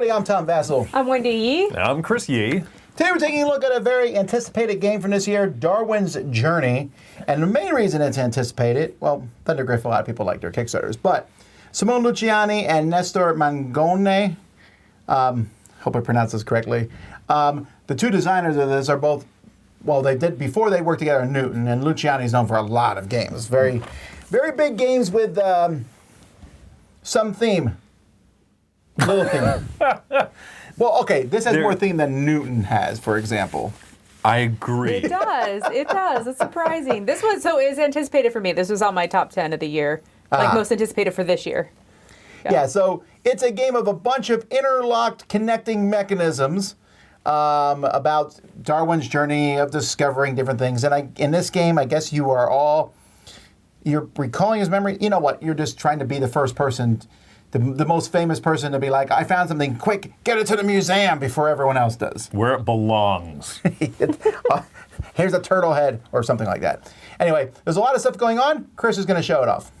everybody. I'm Tom Vassell. I'm Wendy Yee. I'm Chris Yee. Today we're taking a look at a very anticipated game from this year, Darwin's Journey. And the main reason it's anticipated, well, Thundergriff, a lot of people like their Kickstarters, but Simone Luciani and Nestor Mangone, hope I pronounced this correctly, the two designers of this are both, well, they did before they worked together in Newton, and Luciani's known for a lot of games. Very, very big games with some theme. Little theme. Well, okay, this has more theme than Newton has, for example. I agree. It does. It does. It's surprising. This was so is anticipated for me. This was on my top 10 of the year, like most anticipated for this year. Yeah, so it's a game of a bunch of interlocked connecting mechanisms about Darwin's journey of discovering different things. And in this game, I guess you're recalling his memory. You know what? You're just trying to be the first person, the most famous person to be like, I found something, quick, get it to the museum before everyone else does. Where it belongs. Here's a turtle head or something like that. Anyway, there's a lot of stuff going on. Chris is going to show it off.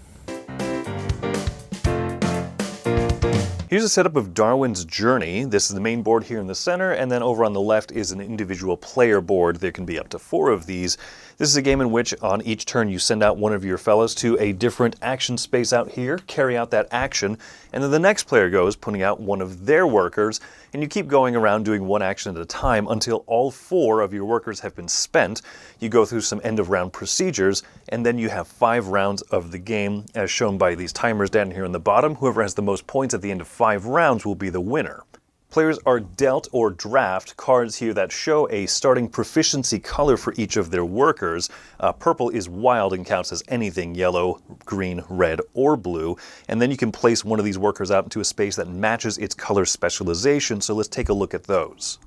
Here's a setup of Darwin's Journey. This is the main board here in the center, and then over on the left is an individual player board. There can be up to 4 of these. This is a game in which on each turn you send out one of your fellows to a different action space out here, carry out that action, and then the next player goes, putting out one of their workers, and you keep going around doing one action at a time until all 4 of your workers have been spent. You go through some end of round procedures, and then you have 5 rounds of the game, as shown by these timers down here in the bottom. Whoever has the most points at the end of 5 rounds will be the winner. Players are dealt or draft cards here that show a starting proficiency color for each of their workers. Purple is wild and counts as anything yellow, green, red, or blue. And then you can place one of these workers out into a space that matches its color specialization. So let's take a look at those.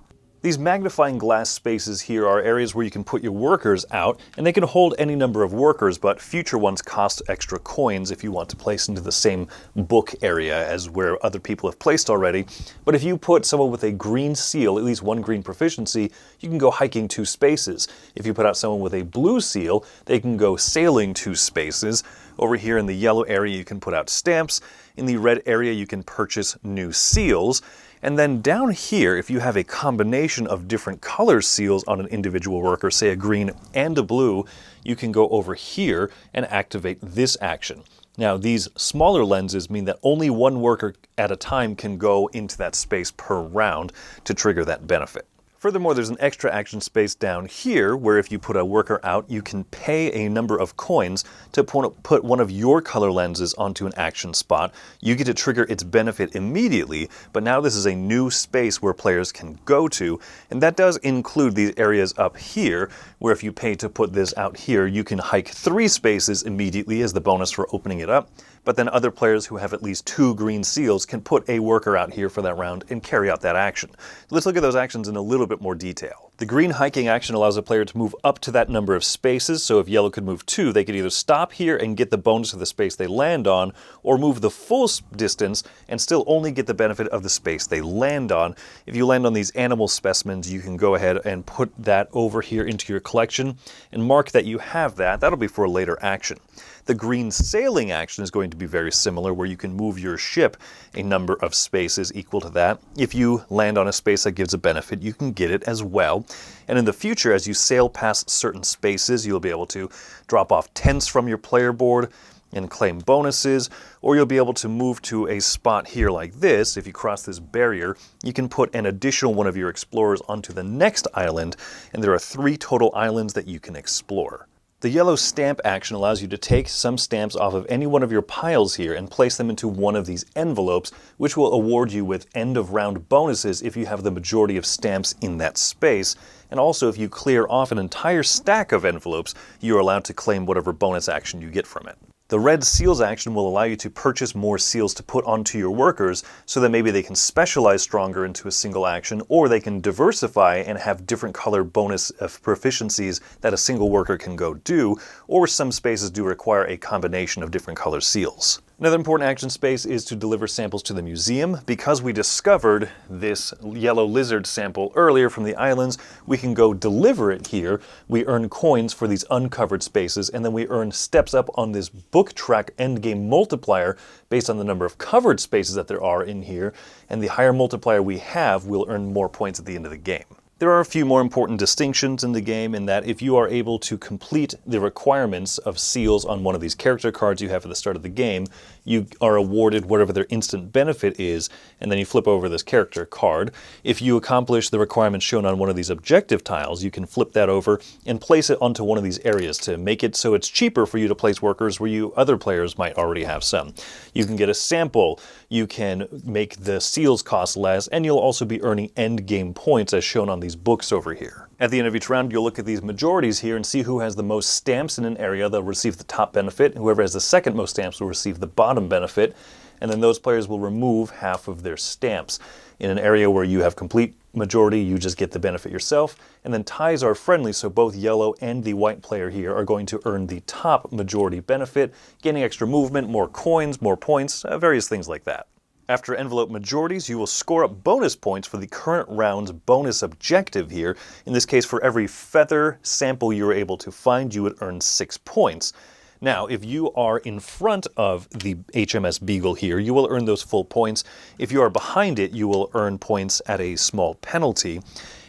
These magnifying glass spaces here are areas where you can put your workers out, and they can hold any number of workers, but future ones cost extra coins if you want to place into the same book area as where other people have placed already. But if you put someone with a green seal, at least 1 green proficiency, you can go hiking 2 spaces. If you put out someone with a blue seal, they can go sailing 2 spaces. Over here in the yellow area, you can put out stamps. In the red area, you can purchase new seals. And then down here, if you have a combination of different color seals on an individual worker, say a green and a blue, you can go over here and activate this action. Now, these smaller lenses mean that only 1 worker at a time can go into that space per round to trigger that benefit. Furthermore, there's an extra action space down here where if you put a worker out, you can pay a number of coins to put one of your color lenses onto an action spot. You get to trigger its benefit immediately, but now this is a new space where players can go to, and that does include these areas up here, where if you pay to put this out here, you can hike 3 spaces immediately as the bonus for opening it up. But then other players who have at least 2 green seals can put a worker out here for that round and carry out that action. Let's look at those actions in a little bit more detail. The green hiking action allows a player to move up to that number of spaces, so if yellow could move 2, they could either stop here and get the bonus of the space they land on, or move the full distance and still only get the benefit of the space they land on. If you land on these animal specimens, you can go ahead and put that over here into your collection and mark that you have that. That'll be for a later action. The green sailing action is going to be very similar, where you can move your ship a number of spaces equal to that. If you land on a space that gives a benefit, you can get it as well. And in the future, as you sail past certain spaces, you'll be able to drop off tents from your player board and claim bonuses, or you'll be able to move to a spot here like this. If you cross this barrier, you can put an additional one of your explorers onto the next island, and there are 3 total islands that you can explore. The yellow stamp action allows you to take some stamps off of any one of your piles here and place them into one of these envelopes, which will award you with end of round bonuses if you have the majority of stamps in that space. And also, if you clear off an entire stack of envelopes, you're allowed to claim whatever bonus action you get from it. The red seals action will allow you to purchase more seals to put onto your workers so that maybe they can specialize stronger into a single action, or they can diversify and have different color bonus of proficiencies that a single worker can go do, or some spaces do require a combination of different color seals. Another important action space is to deliver samples to the museum. Because we discovered this yellow lizard sample earlier from the islands, we can go deliver it here. We earn coins for these uncovered spaces, and then we earn steps up on this book track endgame multiplier based on the number of covered spaces that there are in here. And the higher multiplier we have, we'll earn more points at the end of the game. There are a few more important distinctions in the game in that if you are able to complete the requirements of seals on one of these character cards you have at the start of the game, you are awarded whatever their instant benefit is, and then you flip over this character card. If you accomplish the requirements shown on one of these objective tiles, you can flip that over and place it onto one of these areas to make it so it's cheaper for you to place workers where other players might already have some. You can get a sample, you can make the seals cost less, and you'll also be earning end game points as shown on these books over here. At the end of each round, you'll look at these majorities here and see who has the most stamps in an area. They'll receive the top benefit. Whoever has the second most stamps will receive the bottom benefit. And then those players will remove half of their stamps. In an area where you have complete majority, you just get the benefit yourself. And then ties are friendly, so both yellow and the white player here are going to earn the top majority benefit, gaining extra movement, more coins, more points, various things like that. After envelope majorities, you will score up bonus points for the current round's bonus objective here. In this case, for every feather sample you were able to find, you would earn 6 points. Now, if you are in front of the HMS Beagle here, you will earn those full points. If you are behind it, you will earn points at a small penalty.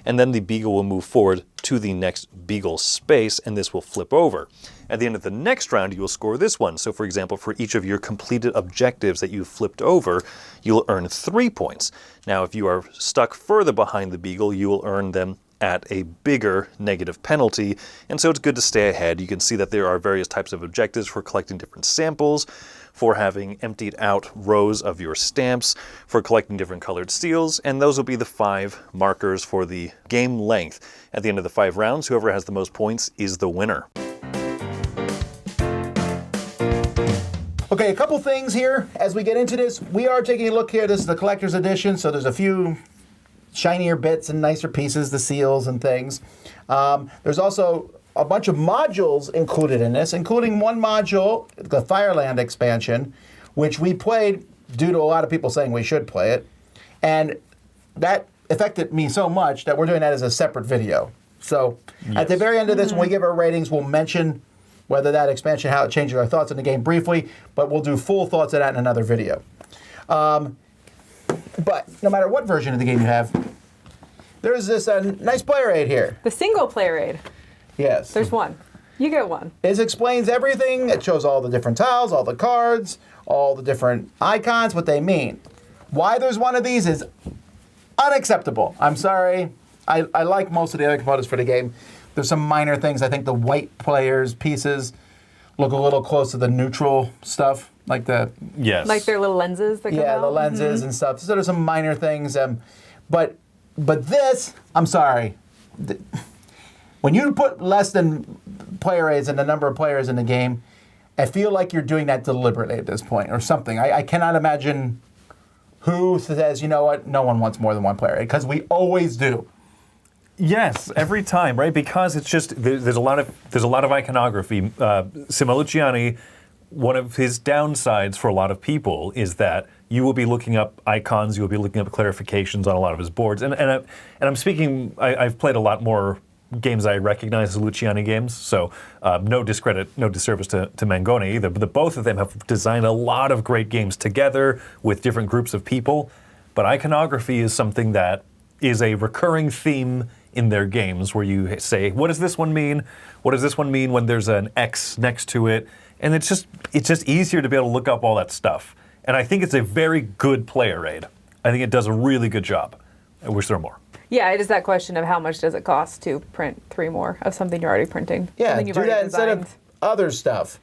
And then the Beagle will move forward to the next Beagle space, and this will flip over. At the end of the next round, you will score this one. So for example, for each of your completed objectives that you've flipped over, you'll earn 3 points. Now, if you are stuck further behind the Beagle, you will earn them at a bigger negative penalty, and so it's good to stay ahead. You can see that there are various types of objectives for collecting different samples, for having emptied out rows of your stamps, for collecting different colored seals, and those will be the 5 markers for the game length. At the end of the 5 rounds, whoever has the most points is the winner. Okay, a couple things here as we get into this. We are taking a look here. This is the collector's edition, so there's a few shinier bits and nicer pieces, the seals and things. There's also a bunch of modules included in this, including one module, the Fireland expansion, which we played due to a lot of people saying we should play it. And that affected me so much that we're doing that as a separate video. So at the very end of this, when we give our ratings, we'll mention whether that expansion, how it changes our thoughts on the game briefly, but we'll do full thoughts of that in another video. But no matter what version of the game you have, there's this nice player aid here. The single player aid. Yes. There's one. You get one. It explains everything. It shows all the different tiles, all the cards, all the different icons, what they mean. Why there's one of these is unacceptable. I'm sorry. I like most of the other components for the game. There's some minor things. I think the white players' pieces look a little close to the neutral stuff, like the like their little lenses that come out. the lenses and stuff. So there's some minor things. But this, I'm sorry. When you put less than player aids and the number of players in the game, I feel like you're doing that deliberately at this point or something. I cannot imagine who says, you know what, no one wants more than one player aid, because we always do. Yes, every time, right? Because it's just there's a lot of iconography. Luciani, one of his downsides for a lot of people is that you will be looking up icons, you will be looking up clarifications on a lot of his boards. And I'm speaking. I've played a lot more games I recognize as Luciani games, so no discredit, no disservice to Mangoni either. But the both of them have designed a lot of great games together with different groups of people. But iconography is something that is a recurring theme in their games, where you say, what does this one mean? What does this one mean when there's an X next to it? And it's just easier to be able to look up all that stuff. And I think it's a very good player aid. I think it does a really good job. I wish there were more. Yeah, it is that question of how much does it cost to print 3 more of something you're already printing. Yeah, something you've do already that designed. instead of other stuff.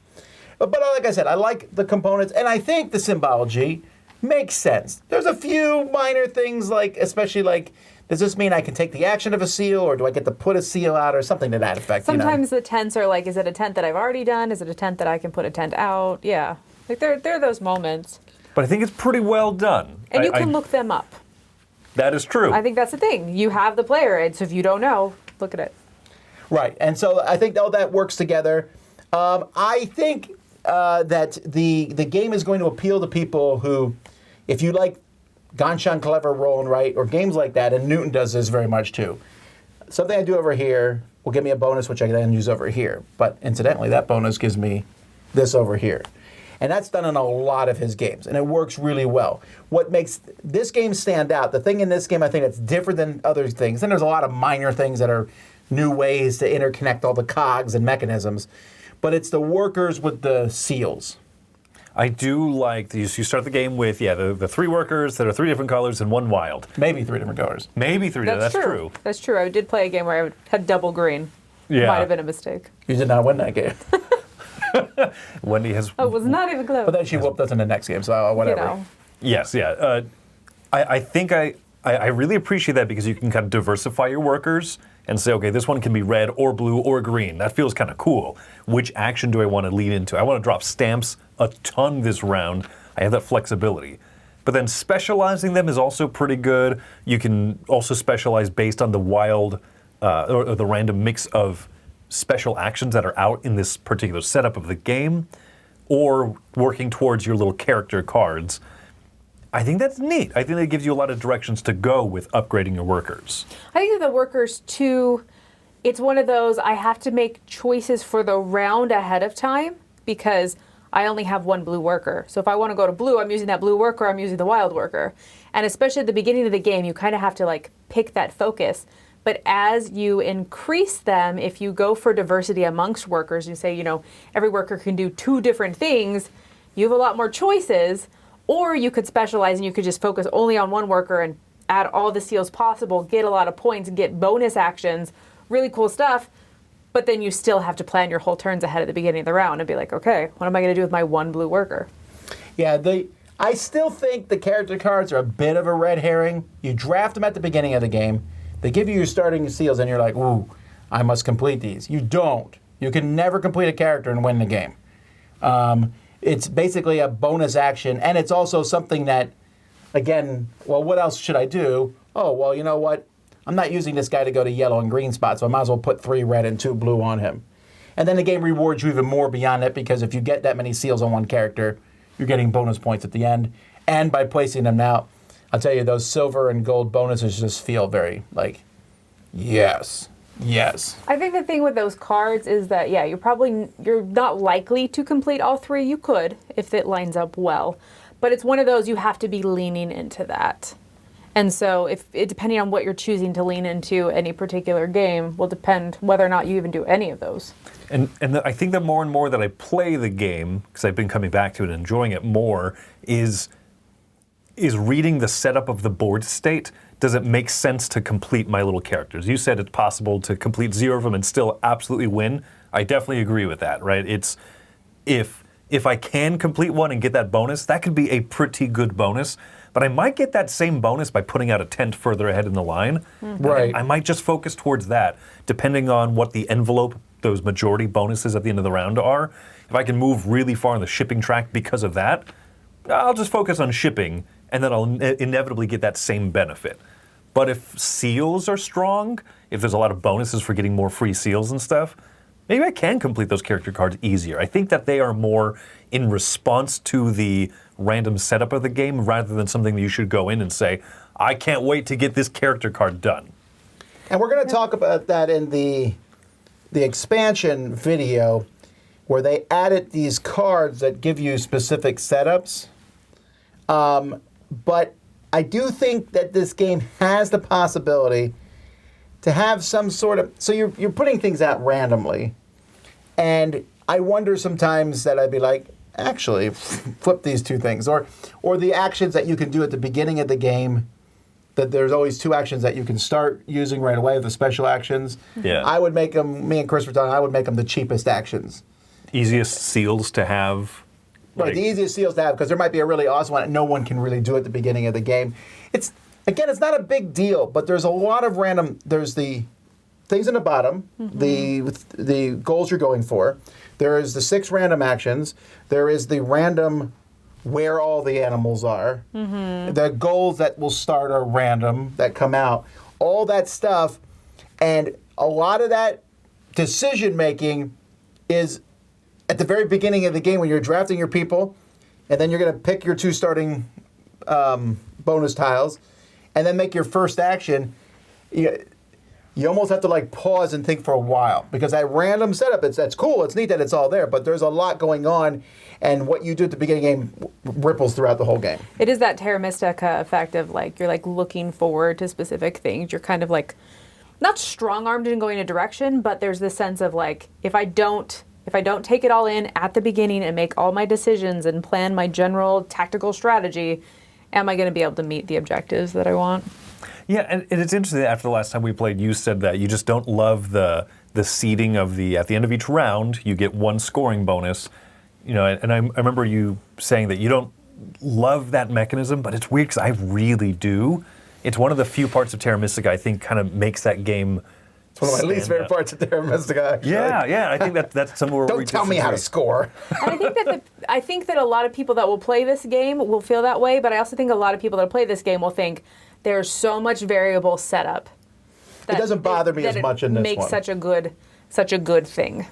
But like I said, I like the components, and I think the symbology makes sense. There's a few minor things, like especially like, does this mean I can take the action of a seal, or do I get to put a seal out, or something to that effect? Sometimes the tents are like, is it a tent that I've already done? Is it a tent that I can put a tent out? Yeah, like there are those moments. But I think it's pretty well done. And you can look them up. That is true. I think that's the thing. You have the player aid, so if you don't know, look at it. Right, and so I think all that works together. I think that the game is going to appeal to people who, if you like Ganshan Clever Roll and Write or games like that, and Newton does this very much too. Something I do over here will give me a bonus, which I can then use over here. But incidentally, that bonus gives me this over here. And that's done in a lot of his games, and it works really well. What makes this game stand out, the thing in this game I think that's different than other things, and there's a lot of minor things that are new ways to interconnect all the cogs and mechanisms, but it's the workers with the seals. I do like these. You start the game with, the 3 workers that are 3 different colors and 1 wild. Maybe 3 different colors. Maybe 3 That's true. That's true. I did play a game where I had double green. Yeah. Might have been a mistake. You did not win that game. Wendy has... Oh, it was not even close. But then she whooped us in the next game, so whatever. You know. Yes, yeah. I think I really appreciate that because you can kind of diversify your workers and say, okay, this one can be red or blue or green. That feels kind of cool. Which action do I want to lean into? I want to drop stamps a ton this round. I have that flexibility. But then specializing them is also pretty good. You can also specialize based on the wild or the random mix of special actions that are out in this particular setup of the game, or working towards your little character cards. I think that's neat. I think that gives you a lot of directions to go with upgrading your workers. I think that the workers, too, it's one of those, I have to make choices for the round ahead of time because I only have 1 blue worker. So if I want to go to blue, I'm using that blue worker, I'm using the wild worker. And especially at the beginning of the game, you kind of have to like pick that focus. But as you increase them, if you go for diversity amongst workers, you say, every worker can do 2 different things, you have a lot more choices. Or you could specialize and you could just focus only on 1 worker and add all the seals possible, get a lot of points, get bonus actions, really cool stuff. But then you still have to plan your whole turns ahead at the beginning of the round and be like, okay, what am I going to do with my 1 blue worker? Yeah, I still think the character cards are a bit of a red herring. You draft them at the beginning of the game. They give you your starting seals, and you're like, ooh, I must complete these. You don't. You can never complete a character and win the game. It's basically a bonus action, and it's also something that, again, well, what else should I do? Oh, well, you know what? I'm not using this guy to go to yellow and green spots, so I might as well put 3 red and 2 blue on him. And then the game rewards you even more beyond that, because if you get that many seals on one character, you're getting bonus points at the end. And by placing them now, I'll tell you, those silver and gold bonuses just feel very like, yes. I think the thing with those cards is that, you're not likely to complete all 3. You could, if it lines up well. But it's one of those, you have to be leaning into that. And so depending on what you're choosing to lean into any particular game will depend whether or not you even do any of those. And I think that more and more that I play the game, because I've been coming back to it and enjoying it more, is reading the setup of the board state. Does it make sense to complete my little characters? You said it's possible to complete 0 of them and still absolutely win. I definitely agree with that, right? It's if I can complete one and get that bonus, that could be a pretty good bonus. But I might get that same bonus by putting out a tent further ahead in the line. Mm-hmm. Right. I might just focus towards that, depending on what the envelope, those majority bonuses at the end of the round are. If I can move really far on the shipping track because of that, I'll just focus on shipping, and then I'll inevitably get that same benefit. But if seals are strong, if there's a lot of bonuses for getting more free seals and stuff, maybe I can complete those character cards easier. I think that they are more in response to the random setup of the game rather than something that you should go in and say, I can't wait to get this character card done. And we're going to talk about that in the expansion video where they added these cards that give you specific setups. But I do think that this game has the possibility to have some sort of... So you're putting things out randomly. And I wonder sometimes that I'd be like, actually, flip these 2 things. Or the actions that you can do at the beginning of the game, that there's always 2 actions that you can start using right away, the special actions. Yeah. I would make them, me and Chris were talking, I would make them the cheapest actions. Easiest seals to have. Right, the easiest seals to have, because there might be a really awesome one that no one can really do at the beginning of the game. It's not a big deal, but there's a lot of random, there's the things in the bottom, the goals you're going for. There is the 6 random actions. There is the random where all the animals are. The goals that will start are random, that come out. All that stuff, and a lot of that decision making is at the very beginning of the game when you're drafting your people, and then you're going to pick your 2 starting bonus tiles, and then make your first action. You almost have to like pause and think for a while, because that random setup, that's cool, it's neat that it's all there, but there's a lot going on, and what you do at the beginning of the game ripples throughout the whole game. It is that Terra Mystica effect of like you're like looking forward to specific things. You're kind of like not strong-armed in going a direction, but there's this sense of like if I don't take it all in at the beginning and make all my decisions and plan my general tactical strategy, am I going to be able to meet the objectives that I want? Yeah, and it's interesting that after the last time we played, you said that you just don't love the seeding of at the end of each round, you get 1 scoring bonus. You know, and I remember you saying that you don't love that mechanism, but it's weird because I really do. It's one of the few parts of Terra Mystica I think kind of makes that game. It's one of my least favorite parts of Terra Mystica, actually. Yeah, I think that's somewhere where we Don't tell me how to score. And I think that a lot of people that will play this game will feel that way, but I also think a lot of people that play this game will think there's so much variable setup. It doesn't bother me as much in this one. Makes such a good thing.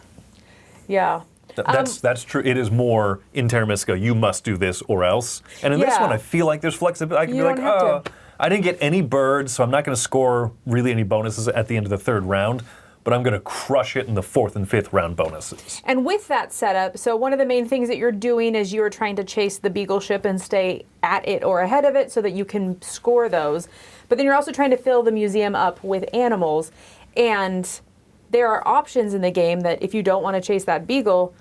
Yeah. That's true. It is more in Terra Mystica, you must do this or else. And in this one, I feel like there's flexibility. I can be like, oh, I didn't get any birds, so I'm not going to score really any bonuses at the end of the 3rd round, but I'm going to crush it in the 4th and 5th round bonuses. And with that setup, so one of the main things that you're doing is you're trying to chase the Beagle ship and stay at it or ahead of it so that you can score those. But then you're also trying to fill the museum up with animals. And there are options in the game that if you don't want to chase that Beagle,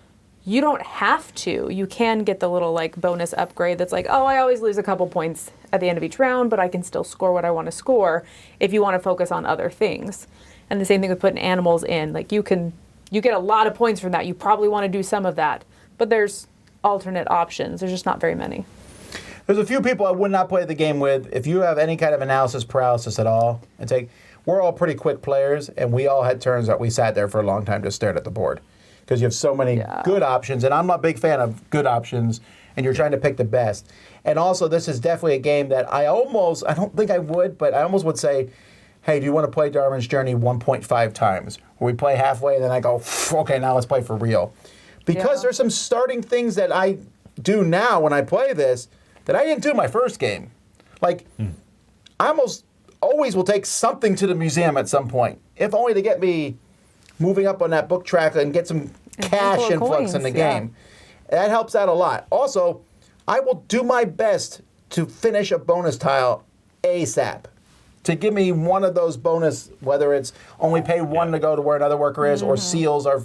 you don't have to. You can get the little like bonus upgrade that's like, oh, I always lose a couple points at the end of each round, but I can still score what I want to score if you want to focus on other things. And the same thing with putting animals in. Like you get a lot of points from that. You probably want to do some of that, but there's alternate options. There's just not very many. There's a few people I would not play the game with. If you have any kind of analysis paralysis at all, we're all pretty quick players, and we all had turns that we sat there for a long time just stared at the board. Because you have so many good options, and I'm a big fan of good options, and you're trying to pick the best. And also, this is definitely a game that I don't think I would, but I almost would say, hey, do you want to play Darwin's Journey 1.5 times? Where we play halfway, and then I go, okay, now let's play for real. Because there's some starting things that I do now when I play this that I didn't do my first game. Like, I almost always will take something to the museum at some point, if only to get me moving up on that book track and get some cash influx in the game. That helps out a lot. Also, I will do my best to finish a bonus tile ASAP. To give me one of those bonus, whether it's only pay 1 to go to where another worker is, or seals are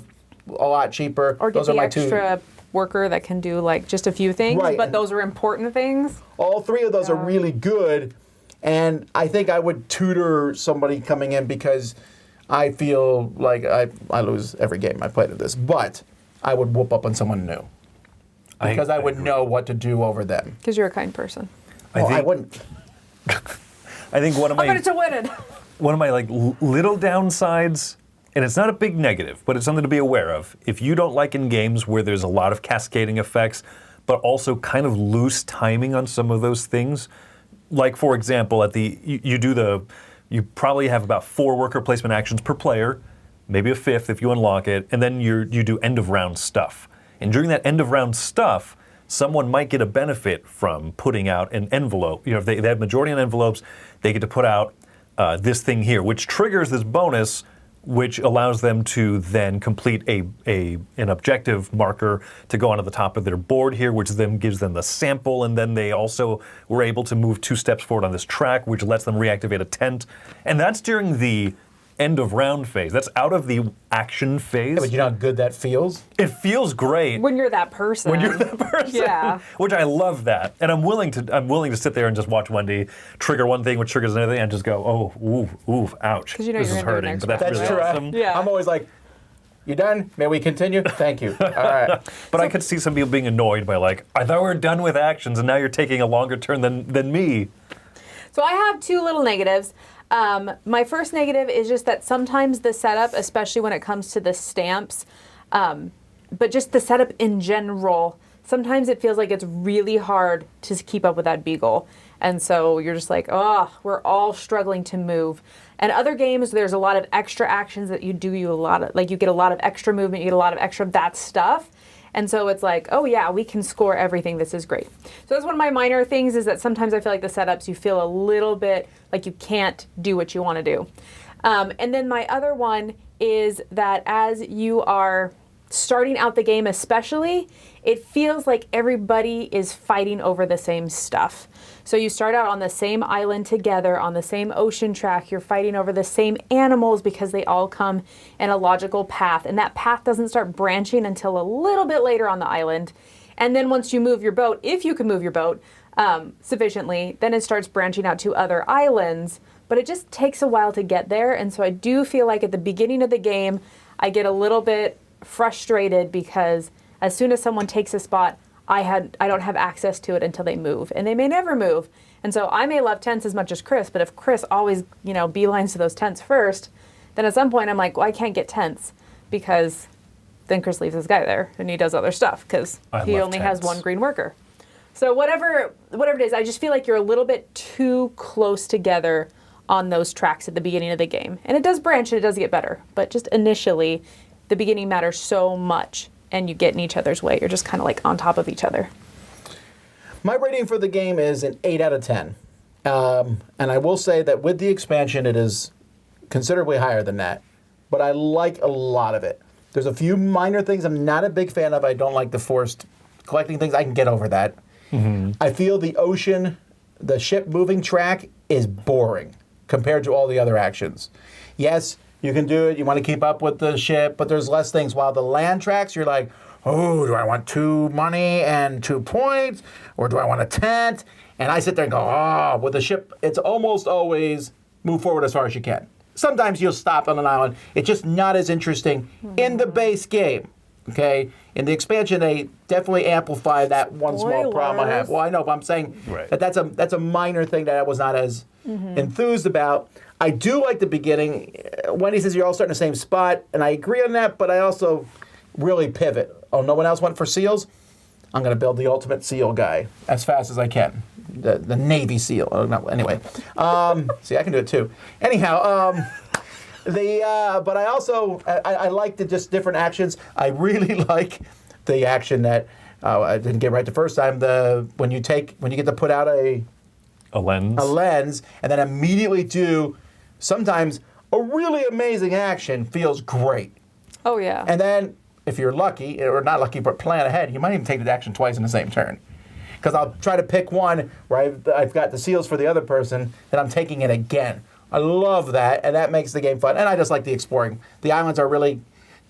a lot cheaper. Or get those the are my extra worker that can do like just a few things, but those are important things. All 3 of those are really good, and I think I would tutor somebody coming in because I feel like I lose every game I played at this, but I would whoop up on someone new because I would know what to do over them. Because you're a kind person. I wouldn't. I think one of my I'm ready to win it. One of my like little downsides, and it's not a big negative, but it's something to be aware of. If you don't like in games where there's a lot of cascading effects, but also kind of loose timing on some of those things, like for example, you probably have about 4 worker placement actions per player, maybe a 5th if you unlock it, and then you do end of round stuff. And during that end of round stuff, someone might get a benefit from putting out an envelope. You know, if they have majority on envelopes, they get to put out this thing here, which triggers this bonus, which allows them to then complete an objective marker to go onto the top of their board here, which then gives them the sample, and then they also were able to move 2 steps forward on this track, which lets them reactivate a tent. And that's during the end of round phase. That's out of the action phase. Yeah, but you know how good that feels? It feels great. When you're that person. Yeah. Which I love that. And I'm willing to sit there and just watch Wendy trigger one thing, which triggers another thing, and just go, oh, ooh, ouch. Because you know this you're is gonna do it hurting. next But that's round. really true. awesome. Yeah. I'm always like, you done? May we continue? Thank you. All right. But I could see some people being annoyed by like, I thought we were done with actions and now you're taking a longer turn than me. So I have 2 little negatives. My first negative is just that sometimes the setup, especially when it comes to the stamps, but just the setup in general, sometimes it feels like it's really hard to keep up with that Beagle. And so you're just like, oh, we're all struggling to move. And other games, there's a lot of extra actions that you get a lot of extra movement, you get a lot of extra that stuff. And so it's like, oh yeah, we can score everything. This is great. So that's one of my minor things, is that sometimes I feel like the setups, you feel a little bit like you can't do what you want to do. And then my other one is that as you are starting out the game especially, it feels like everybody is fighting over the same stuff. So you start out on the same island together, on the same ocean track, you're fighting over the same animals because they all come in a logical path. And that path doesn't start branching until a little bit later on the island. And then once you move your boat, if you can move your boat sufficiently, then it starts branching out to other islands. But it just takes a while to get there. And so I do feel like at the beginning of the game, I get a little bit frustrated because as soon as someone takes a spot, I don't have access to it until they move, and they may never move. And so I may love tents as much as Chris, but if Chris always, beelines to those tents first, then at some point I'm like, well, I can't get tents, because then Chris leaves his guy there and he does other stuff because he only has one green worker. So whatever it is, I just feel like you're a little bit too close together on those tracks at the beginning of the game. And it does branch and it does get better, but just initially, the beginning matters so much, and you get in each other's way. You're just kind of like on top of each other. My rating for the game is an 8 out of 10. And I will say that with the expansion, it is considerably higher than that. But I like a lot of it. There's a few minor things I'm not a big fan of. I don't like the forced collecting things. I can get over that. Mm-hmm. I feel the ocean, the ship moving track is boring compared to all the other actions. Yes, you can do it. You want to keep up with the ship, but there's less things. While the land tracks, you're like, oh, do I want 2 money and 2 points? Or do I want a tent? And I sit there and go, oh, with the ship, it's almost always move forward as far as you can. Sometimes you'll stop on an island. It's just not as interesting in the base game, okay? In the expansion, they definitely amplify that one small problem I have. Well, I know, but I'm saying that's a minor thing that I was not as enthused about. I do like the beginning. Wendy says you're all starting in the same spot, and I agree on that, but I also really pivot. Oh, no one else went for seals? I'm going to build the ultimate seal guy as fast as I can. The Navy SEAL. Oh, no, anyway. See, I can do it too. Anyhow, but I also, I like the just different actions. I really like the action that I didn't get right the first time. When you get to put out a lens, and then immediately do sometimes a really amazing action feels great. Oh, yeah. And then if you're lucky, or not lucky, but plan ahead, you might even take the action twice in the same turn. Because I'll try to pick one where I've got the seals for the other person, and I'm taking it again. I love that, and that makes the game fun. And I just like the exploring. The islands are really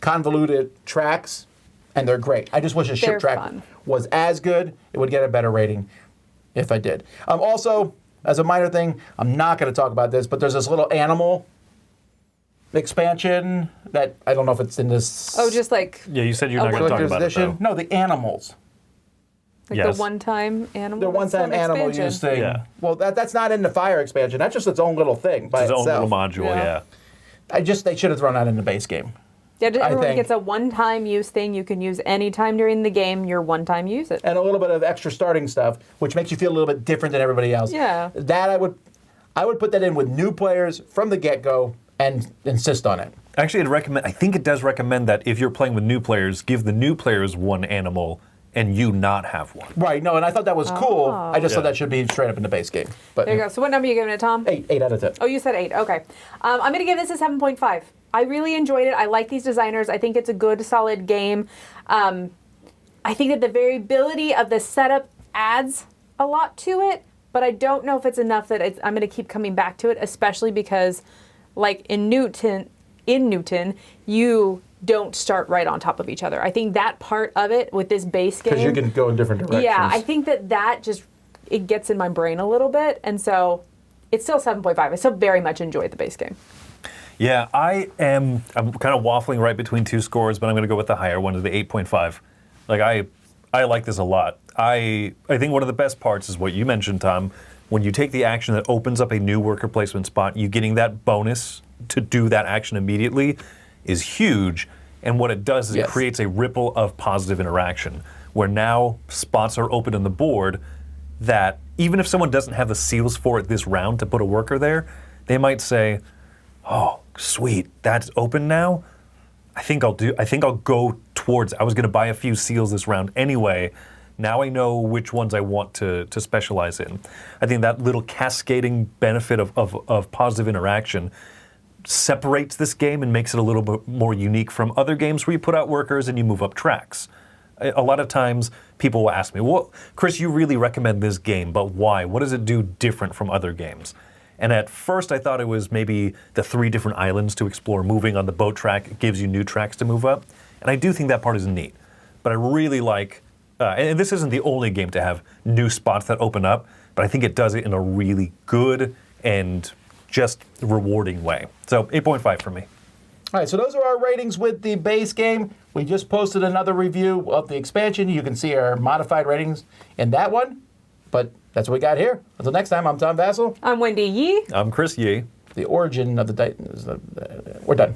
convoluted tracks, and they're great. I just wish a ship track was as good. It would get a better rating if I did. Also, as a minor thing, I'm not going to talk about this, but there's this little animal expansion that I don't know if it's in this. Oh, just like. Yeah, you said you're not going to talk about it, though. No, the animals. Like the one-time animal? The one-time animal use thing. Yeah. Well, that's not in the fire expansion. That's just its own little thing by itself. Its own little module, yeah. They should have thrown that in the base game. Yeah, everyone gets a one-time use thing. You can use anytime during the game. Your one-time use it. And a little bit of extra starting stuff, which makes you feel a little bit different than everybody else. Yeah. That I would put that in with new players from the get-go and insist on it. Actually, I think it does recommend that if you're playing with new players, give the new players one animal and you not have one. Right, no, and I thought that was cool. I just thought that should be straight up in the base game. But there you go. So what number are you giving it, Tom? 8 out of 10. Oh, you said 8. Okay. I'm going to give this a 7.5. I really enjoyed it. I like these designers. I think it's a good, solid game. I think that the variability of the setup adds a lot to it, but I don't know if it's enough that I'm going to keep coming back to it, especially because, like in Newton, you don't start right on top of each other. I think that part of it with this base game. Because you can go in different directions. Yeah, I think that just, it gets in my brain a little bit. And so it's still 7.5. I still very much enjoyed the base game. Yeah, I'm kind of waffling right between 2 scores, but I'm going to go with the higher one, the 8.5. Like, I like this a lot. I think one of the best parts is what you mentioned, Tom. When you take the action that opens up a new worker placement spot, you getting that bonus to do that action immediately is huge, and what it does is it creates a ripple of positive interaction, where now spots are open on the board that even if someone doesn't have the seals for it this round to put a worker there, they might say, oh, sweet, that's open now? I think I'll go towards. I was going to buy a few seals this round anyway. Now I know which ones I want to specialize in. I think that little cascading benefit of positive interaction separates this game and makes it a little bit more unique from other games where you put out workers and you move up tracks. A lot of times people will ask me, well, Chris, you really recommend this game, but why? What does it do different from other games? And at first I thought it was maybe the 3 different islands to explore. Moving on the boat track gives you new tracks to move up. And I do think that part is neat. But I really like, and this isn't the only game to have new spots that open up, but I think it does it in a really good and just rewarding way. So 8.5 for me. All right, so those are our ratings with the base game. We just posted another review of the expansion. You can see our modified ratings in that one. But that's what we got here. Until next time, I'm Tom Vassell. I'm Wendy Yee. I'm Chris Yee. The origin of the Titans. We're done.